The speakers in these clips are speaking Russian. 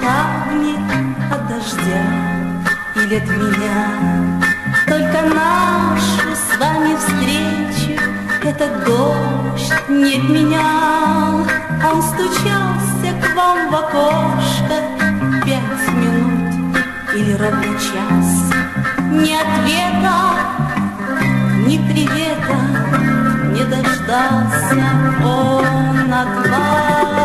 камни от дождя или от меня. Только нашу с вами встречу этот дождь не отменял. Он стучался к вам в окошко 5 минут или ровно час. Ни ответа, ни привета не дождался он от вас.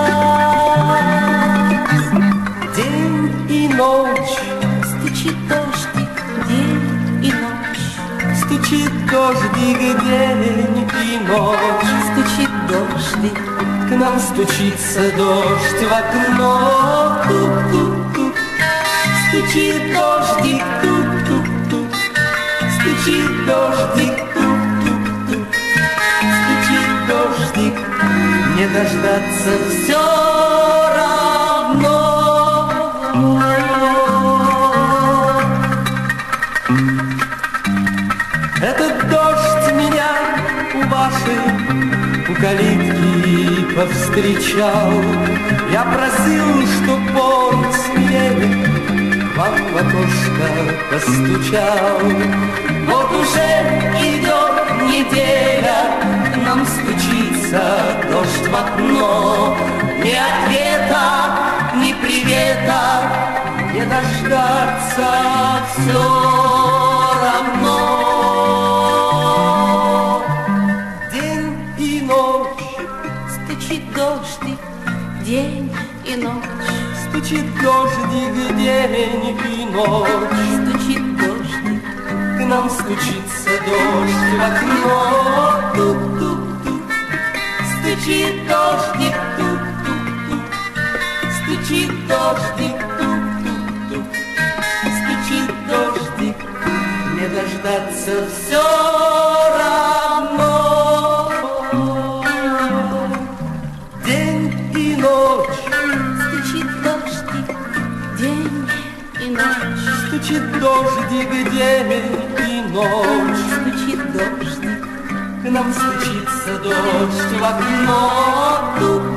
День и ночь стучит дождик, день и ночь. стучит дождик, день и ночь. Стучит дождик, К нам стучится дождь в окно. Тук-тук-тук. Стучит дождик, тук-тук-тук. Стучит дождик, тук-тук-тук. Стучит дождик, не дождаться все равно. Этот дождь меня у вашей, у калитки повстречал. Я просил, чтоб он смелее вам в окошко постучал. Вот уже идет неделя, к нам стучится дождь в окно. Ни ответа, ни привета не дождаться все равно. День и ночь стучит дождик, день и ночь. стучит дождик, день и ночь. Стучит дождик, К нам стучится дождь в окно. Тук-тук-тук. Стучит дождик, тук-тук-тук. Стучит дождик, тук-тук-тук. Стучит дождик, не дождаться все равно. День и ночь стучит дождик, день и ночь. стучит дождик, день и ночь. Стучит дождик, К нам стучится дождь в окно. Тук